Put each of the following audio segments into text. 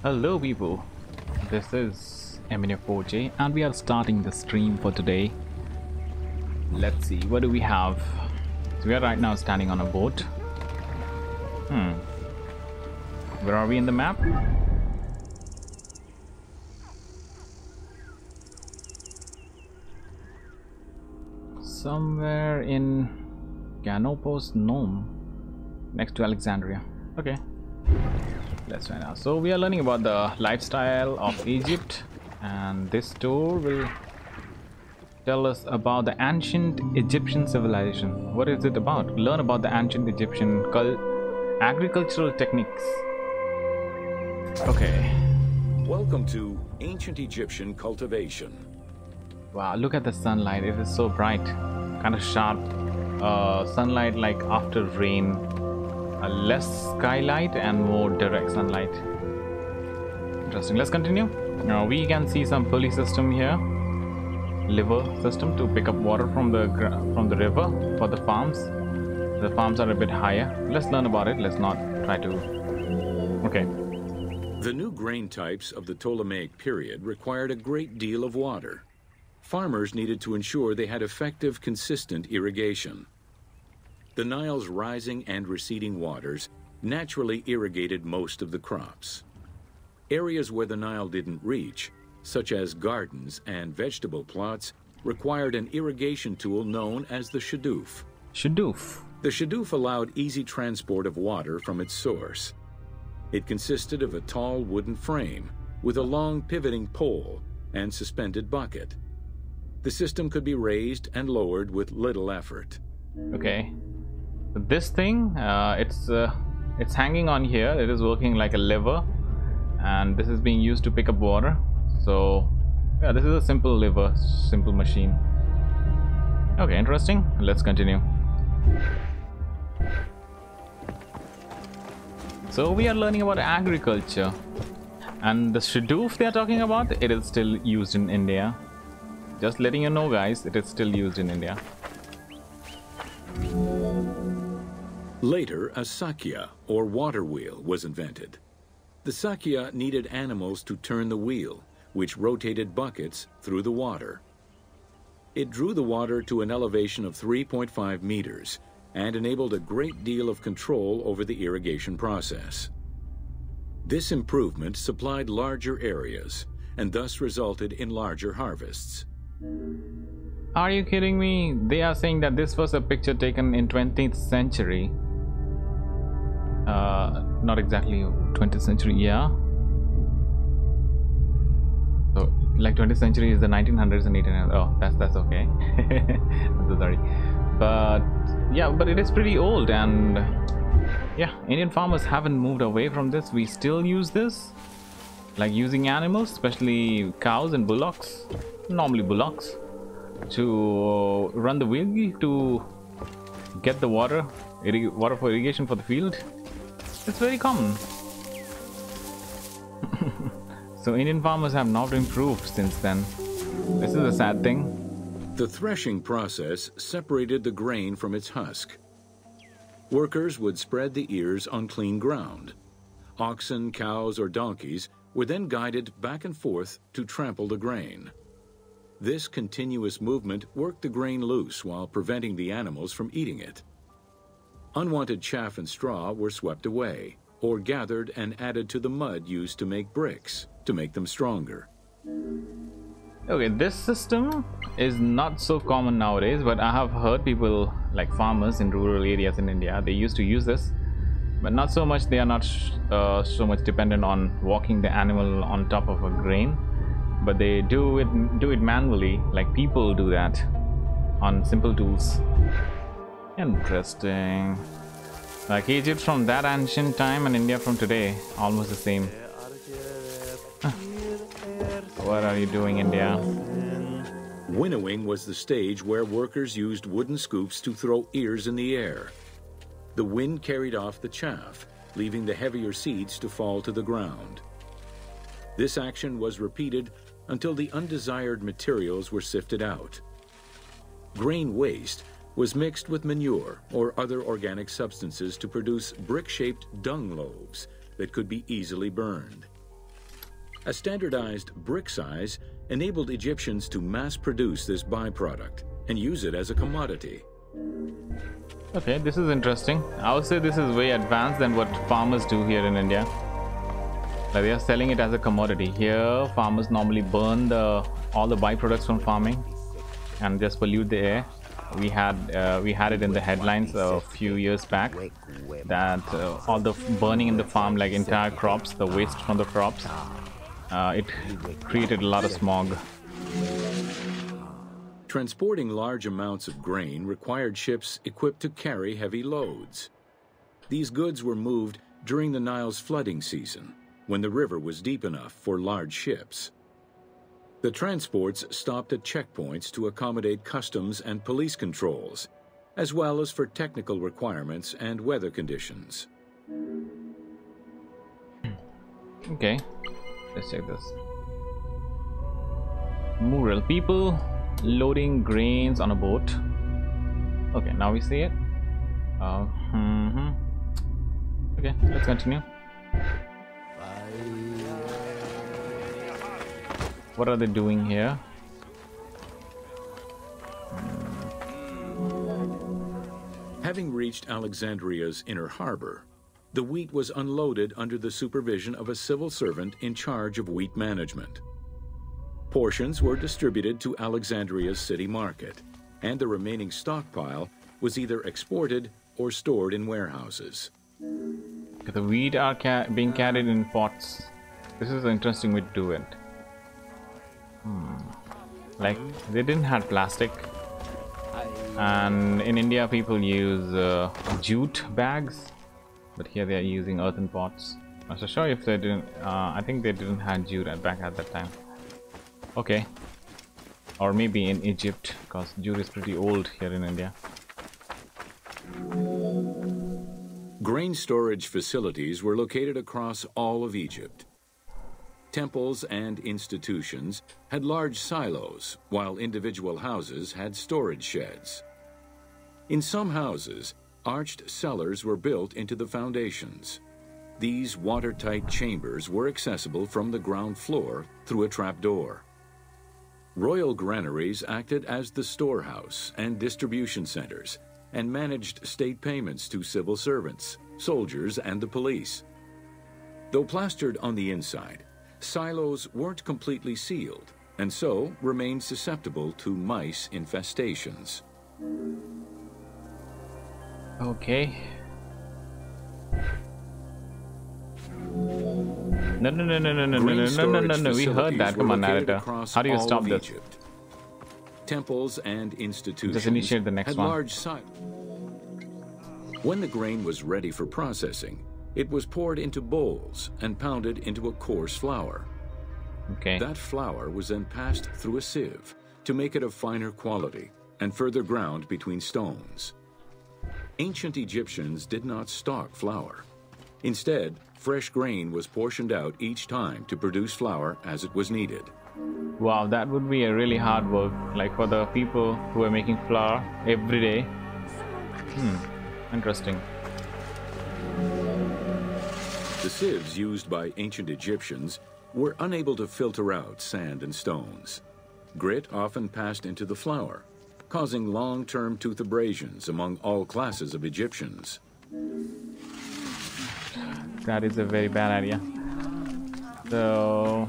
Hello people, this is Eminem4J and we are starting the stream for today. Let's see, what do we have? So we are right now standing on a boat. Where are we in the map? Somewhere in Canopus Nome, next to Alexandria. Okay. Let's find out. So we are learning about the lifestyle of Egypt, and this tour will tell us about the ancient Egyptian civilization. What is it about? Learn about the ancient Egyptian agricultural techniques. Okay. Welcome to ancient Egyptian cultivation. Wow, look at the sunlight. It is so bright, kind of sharp sunlight, like after rain. Less skylight and more direct sunlight. Interesting. Let's continue. Now we can see some pulley system here, lever system to pick up water from the river for the farms. The farms are a bit higher. Let's learn about it. Let's not try to. Okay. The new grain types of the Ptolemaic period required a great deal of water. Farmers needed to ensure they had effective, consistent irrigation. The Nile's rising and receding waters naturally irrigated most of the crops. Areas where the Nile didn't reach, such as gardens and vegetable plots, required an irrigation tool known as the shadoof. Shadoof. The shadoof allowed easy transport of water from its source. It consisted of a tall wooden frame with a long pivoting pole and suspended bucket. The system could be raised and lowered with little effort. Okay. This thing, it's hanging on here. It is working like a lever, and this is being used to pick up water. So yeah, this is a simple lever, simple machine. Okay, interesting. Let's continue. So we are learning about agriculture, and the shadoof they are talking about, it is still used in India. Just letting you know, guys, it is still used in India. Later, a sakya, or water wheel, was invented. The sakya needed animals to turn the wheel, which rotated buckets through the water. It drew the water to an elevation of 3.5 meters and enabled a great deal of control over the irrigation process. This improvement supplied larger areas and thus resulted in larger harvests. Are you kidding me? They are saying that this was a picture taken in 20th century. Not exactly 20th century, yeah. So like 20th century is the 1900s and 1800s. Oh, that's okay. I'm so sorry. But yeah, but it is pretty old, and yeah, Indian farmers haven't moved away from this. We still use this, like using animals, especially cows and bullocks, normally bullocks, to run the wheel to get the water for irrigation for the field. It's very common. So Indian farmers have not improved since then. This is a sad thing. The threshing process separated the grain from its husk. Workers would spread the ears on clean ground. Oxen, cows, or donkeys were then guided back and forth to trample the grain. This continuous movement worked the grain loose while preventing the animals from eating it. Unwanted chaff and straw were swept away, or gathered and added to the mud used to make bricks, to make them stronger. Okay, this system is not so common nowadays, but I have heard people, like farmers in rural areas in India, they used to use this, but not so much. They are not so much dependent on walking the animal on top of a grain, but they do it manually, like people do that on simple tools. Interesting. Like Egypt from that ancient time and India from today, almost the same. What are you doing, India? Winnowing was the stage where workers used wooden scoops to throw ears in the air. The wind carried off the chaff, leaving the heavier seeds to fall to the ground. This action was repeated until the undesired materials were sifted out. Grain waste was mixed with manure or other organic substances to produce brick-shaped dung loaves that could be easily burned. A standardized brick size enabled Egyptians to mass produce this byproduct and use it as a commodity. Okay, this is interesting. I would say this is way advanced than what farmers do here in India. Like they are selling it as a commodity. Here, farmers normally burn all the byproducts from farming and just pollute the air. We had it in the headlines a few years back that all the burning in the farm, like entire crops, the waste from the crops, it created a lot of smog. Transporting large amounts of grain required ships equipped to carry heavy loads. These goods were moved during the Nile's flooding season, when the river was deep enough for large ships. The transports stopped at checkpoints to accommodate customs and police controls, as well as for technical requirements and weather conditions. Okay, let's check this. Mural. People loading grains on a boat. Okay, now we see it. Okay, let's continue. What are they doing here? Having reached Alexandria's inner harbor, the wheat was unloaded under the supervision of a civil servant in charge of wheat management. Portions were distributed to Alexandria's city market, and the remaining stockpile was either exported or stored in warehouses. The wheat are being carried in pots. This is an interesting way to do it. Like they didn't have plastic, and in India people use jute bags, but here they are using earthen pots. I'm not so sure if they didn't. I think they didn't have jute back at that time. Okay, or maybe in Egypt, because jute is pretty old here in India. Grain storage facilities were located across all of Egypt. Temples and institutions had large silos, while individual houses had storage sheds. In some houses, arched cellars were built into the foundations. These watertight chambers were accessible from the ground floor through a trapdoor. Royal granaries acted as the storehouse and distribution centers and managed state payments to civil servants, soldiers, and the police. Though plastered on the inside, silos weren't completely sealed and so remained susceptible to mice infestations. Okay. No. We heard that. Come on, narrator. How do you stop this? Egypt. Temples and institutions Just initiate the next had one. large silos. When the grain was ready for processing, it was poured into bowls and pounded into a coarse flour. Okay. That flour was then passed through a sieve to make it of finer quality and further ground between stones. Ancient Egyptians did not stock flour. Instead, fresh grain was portioned out each time to produce flour as it was needed. Wow, that would be a really hard work, like for the people who are making flour every day. Interesting. The sieves used by ancient Egyptians were unable to filter out sand and stones. Grit often passed into the flour, causing long-term tooth abrasions among all classes of Egyptians. That is a very bad idea. So,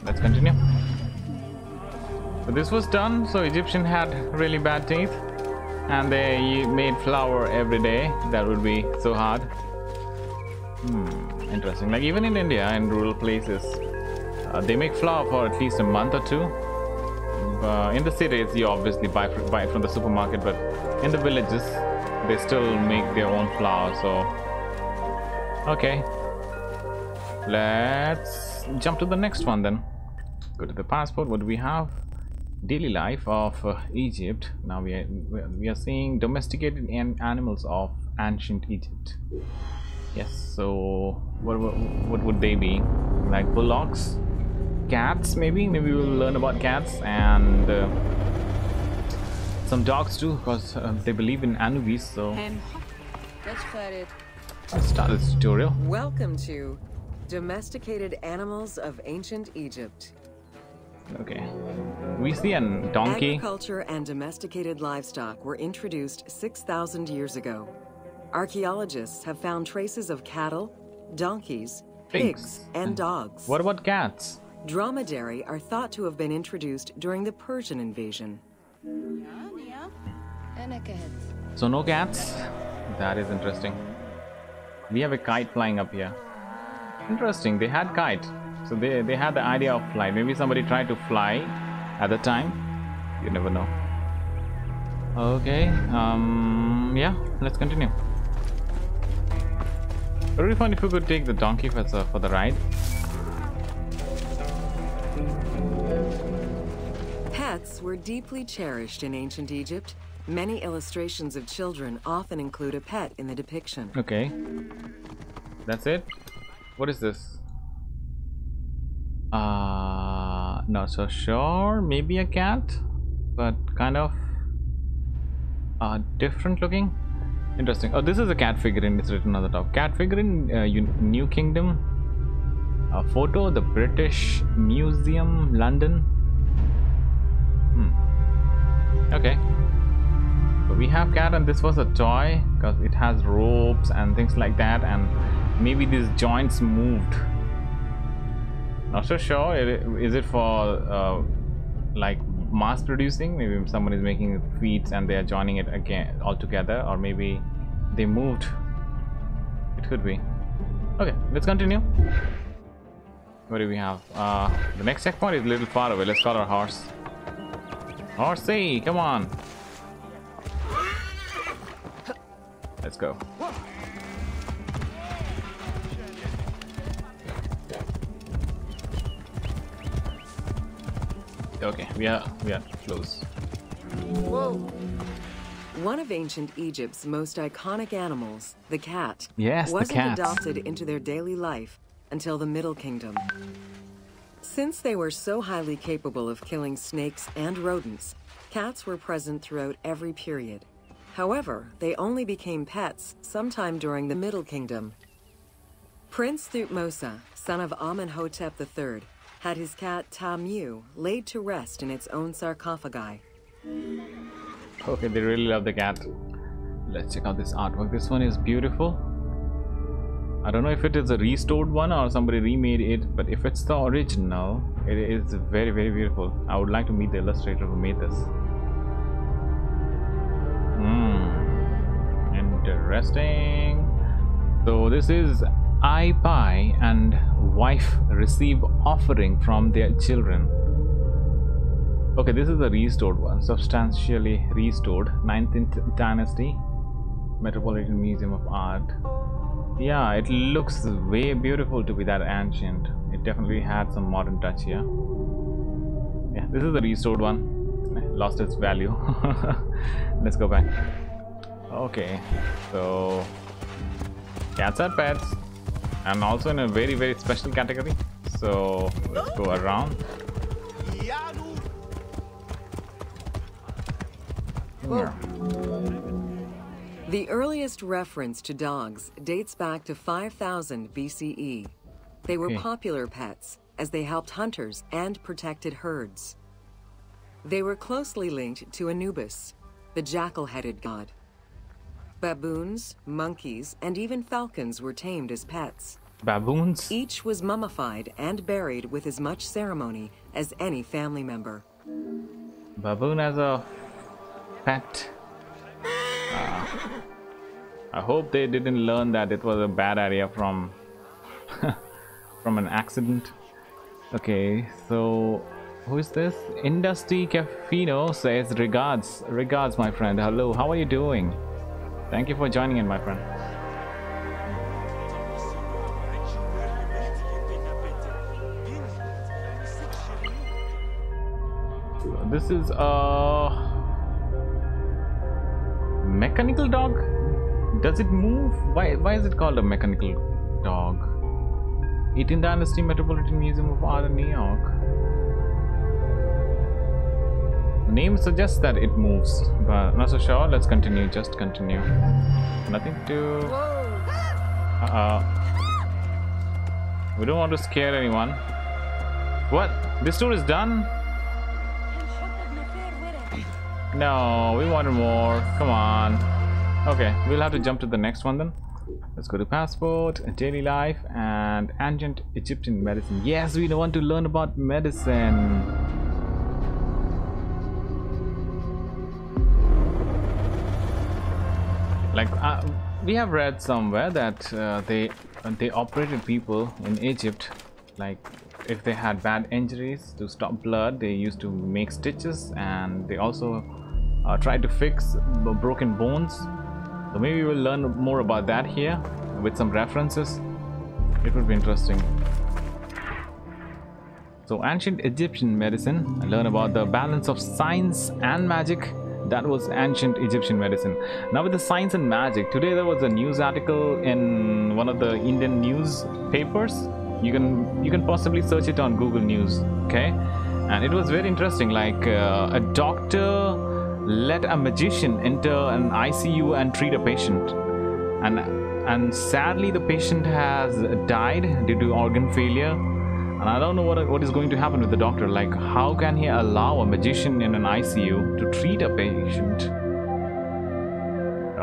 let's continue. So this was done. So Egyptian had really bad teeth, and they made flour every day. That would be so hard. Interesting. Like even in India, in rural places, they make flour for at least a month or two. In the cities, you obviously buy it from the supermarket, but in the villages, they still make their own flour. So, okay, let's jump to the next one then. Go to the passport. What do we have? Daily life of Egypt. Now we are seeing domesticated animals of ancient Egypt. Yes. So what would they be? Like bullocks, cats, maybe we will learn about cats, and some dogs too, because they believe in Anubis. So let's start this tutorial. Welcome to Domesticated animals of ancient Egypt. Okay. We see a donkey. Agriculture and domesticated livestock were introduced 6,000 years ago. Archaeologists have found traces of cattle, donkeys, pigs, and dogs. What about cats? Dromedary are thought to have been introduced during the Persian invasion. So no cats? That is interesting. We have a kite flying up here. Interesting, they had kite. So they had the idea of flight. Maybe somebody tried to fly at the time. You never know. Okay, yeah, let's continue. It would be fun if we could take the donkey for the ride. Pets were deeply cherished in ancient Egypt. Many illustrations of children often include a pet in the depiction. Okay. That's it? What is this? Not so sure. Maybe a cat, but kind of different looking. Interesting. Oh, this is a cat figurine. It's written on the top. Cat figurine, New Kingdom. A photo, the British Museum, London. Okay. So we have cat, and this was a toy because it has ropes and things like that, and maybe these joints moved. Not so sure. Is it for like mass producing? Maybe someone is making feet and they are joining it again all together, or maybe they moved. It could be. Okay, let's continue. What do we have? The next checkpoint is a little far away. Let's call our horse. Horsey, come on. Let's go. Okay, we are close. Whoa. One of ancient Egypt's most iconic animals, the cat, yes, wasn't adopted into their daily life until the Middle Kingdom. Since they were so highly capable of killing snakes and rodents, cats were present throughout every period. However, they only became pets sometime during the Middle Kingdom. Prince Thutmose, son of Amenhotep III, had his cat Tamu laid to rest in its own sarcophagi. Okay, they really love the cat. Let's check out this artwork. This one is beautiful. I don't know if it is a restored one or somebody remade it, but if it's the original, it is very, very beautiful. I would like to meet the illustrator who made this. Interesting. So this is ATI and wife receive offering from their children. Okay, this is the restored one, substantially restored, 19th dynasty, Metropolitan Museum of Art. Yeah, it looks way beautiful to be that ancient. It definitely had some modern touch here. Yeah, this is the restored one. Lost its value. Let's go back. Okay, so cats are pets, and also in a very, very special category. So let's go around. Here. The earliest reference to dogs dates back to 5000 BCE. They were popular pets as they helped hunters and protected herds. They were closely linked to Anubis, the jackal-headed god. Baboons, monkeys, and even falcons were tamed as pets. Baboons? Each was mummified and buried with as much ceremony as any family member. Baboon as a pet. I hope they didn't learn that it was a bad idea from from an accident. Okay, so who is this? Industry Cafino says regards my friend. Hello, how are you doing? Thank you for joining in, my friend. This is a mechanical dog. Does it move? Why is it called a mechanical dog? 18th Dynasty Metropolitan Museum of Art in New York. The name suggests that it moves, but I'm not so sure. Let's continue. Just continue. Nothing to. We don't want to scare anyone. What? This tour is done? No, we wanted more. Come on. Okay, we'll have to jump to the next one then. Let's go to passport, daily life, and ancient Egyptian medicine. Yes, we want to learn about medicine. Like we have read somewhere that they operated people in Egypt, like if they had bad injuries, to stop blood they used to make stitches, and they also tried to fix broken bones. So maybe we'll learn more about that here with some references. It would be interesting. So ancient Egyptian medicine, I learn about the balance of science and magic. That was ancient Egyptian medicine. Now with the science and magic, today there was a news article in one of the Indian newspapers. You can possibly search it on Google News, okay? And it was very interesting. Like a doctor let a magician enter an ICU and treat a patient, and sadly the patient has died due to organ failure. And I don't know what is going to happen with the doctor. Like, how can he allow a magician in an ICU to treat a patient?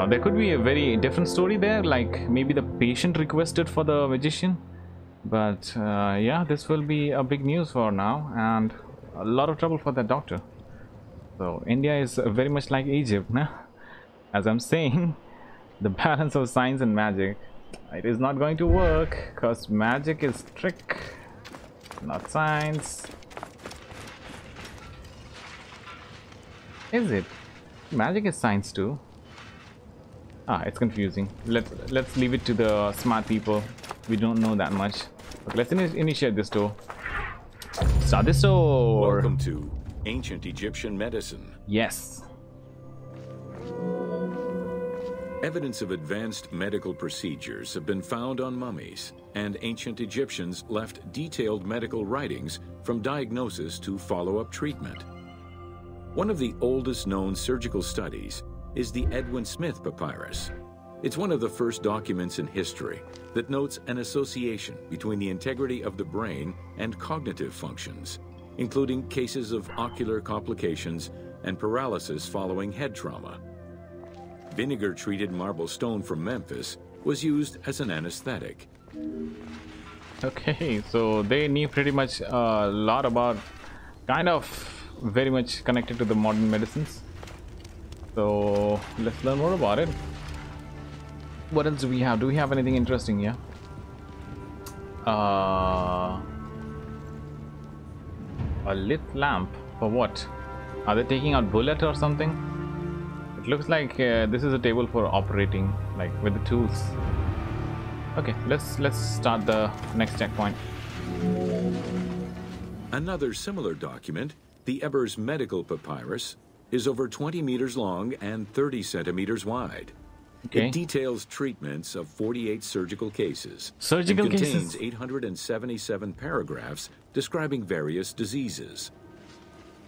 There could be a very different story there, like maybe the patient requested for the magician. But yeah, this will be a big news for now, and a lot of trouble for that doctor. So India is very much like Egypt, nah? As I'm saying, the balance of science and magic, it is not going to work, because magic is trick, not science. Is it? Magic is science too. Ah, it's confusing. Let's leave it to the smart people. We don't know that much. Okay, let's initiate this door. Start this door. Welcome to ancient Egyptian medicine. Yes. Evidence of advanced medical procedures have been found on mummies, and ancient Egyptians left detailed medical writings from diagnosis to follow-up treatment. One of the oldest known surgical studies is the Edwin Smith Papyrus. It's one of the first documents in history that notes an association between the integrity of the brain and cognitive functions, including cases of ocular complications and paralysis following head trauma. Vinegar-treated marble stone from Memphis was used as an anesthetic. Okay, so they knew pretty much a lot about, kind of very much connected to the modern medicines. So let's learn more about it. What else do we have? Do we have anything interesting here? A lit lamp for what? Are they taking out bullet or something? It looks like this is a table for operating, like with the tools. Okay, let's start the next checkpoint. Another similar document, the Ebers Medical Papyrus, is over 20 meters long and 30 centimeters wide. Okay. It details treatments of 48 surgical cases. Surgical and contains cases? 877 paragraphs describing various diseases.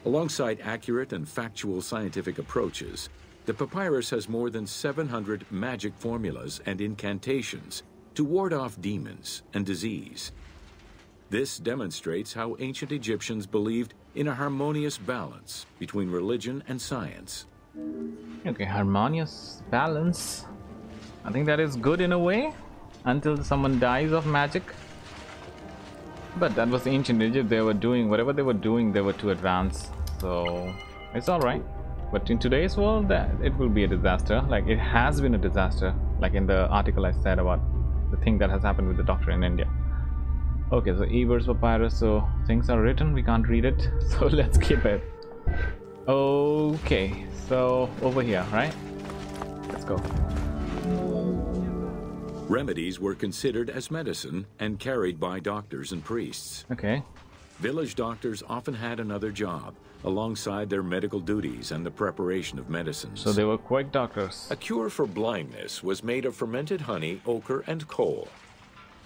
Alongside accurate and factual scientific approaches, the papyrus has more than 700 magic formulas and incantations to ward off demons and disease. This demonstrates how ancient Egyptians believed in a harmonious balance between religion and science. Okay, harmonious balance. I think that is good in a way, until someone dies of magic. But that was ancient Egypt. They were doing whatever they were doing, they were too advanced. So it's alright. But in today's world, it will be a disaster. Like it has been a disaster, like in the article I said about the thing that has happened with the doctor in India. Okay, so Ebers Papyrus, so things are written, we can't read it, so let's keep it. Okay, so over here, right? Let's go. Remedies were considered as medicine and carried by doctors and priests. Okay. Village doctors often had another job alongside their medical duties and the preparation of medicines. So they were quite doctors. A cure for blindness was made of fermented honey, ochre, and coal.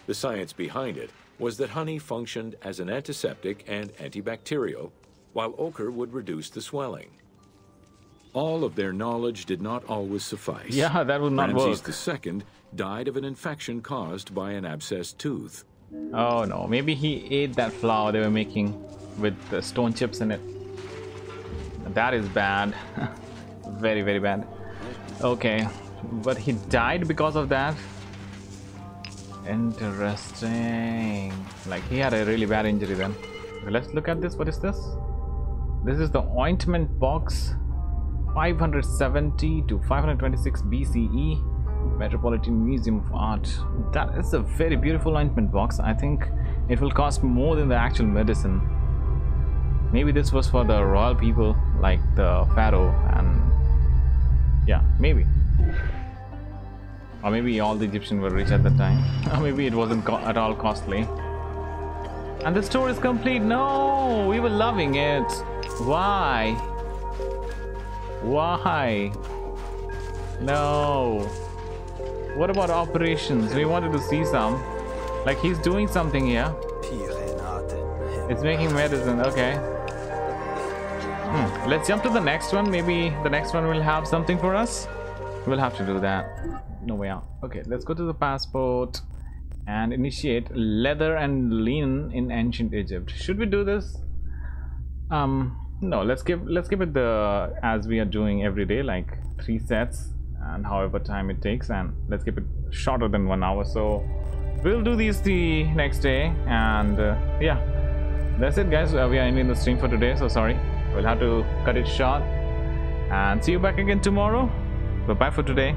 The science behind it was that honey functioned as an antiseptic and antibacterial, while ochre would reduce the swelling. All of their knowledge did not always suffice. Yeah, that would not Ramses work. II died of an infection caused by an abscessed tooth. Oh no, maybe he ate that flour they were making with the stone chips in it. That is bad. Very, very bad. Okay, but he died because of that. Interesting. Like he had a really bad injury then. Okay, let's look at this. What is this? This is the ointment box. 570 to 526 BCE. Metropolitan Museum of Art. That is a very beautiful ointment box. I think it will cost more than the actual medicine. Maybe this was for the royal people like the pharaoh, and yeah, maybe. Or maybe all the Egyptians were rich at the time. Or maybe it wasn't at all costly. And the store is complete. No, we were loving it. Why? Why? No. What about operations? We wanted to see some. Like he's doing something here. It's making medicine. Okay. Let's jump to the next one. Maybe the next one will have something for us. We'll have to do that. No way out. Okay, let's go to the passport and initiate leather and linen in ancient Egypt. Should we do this? No, let's keep it the as we are doing every day, like 3 sets and however time it takes, and let's keep it shorter than 1 hour. So we'll do these the next day, and yeah, that's it guys. We are ending the stream for today, so sorry, we'll have to cut it short, and see you back again tomorrow. Bye bye for today.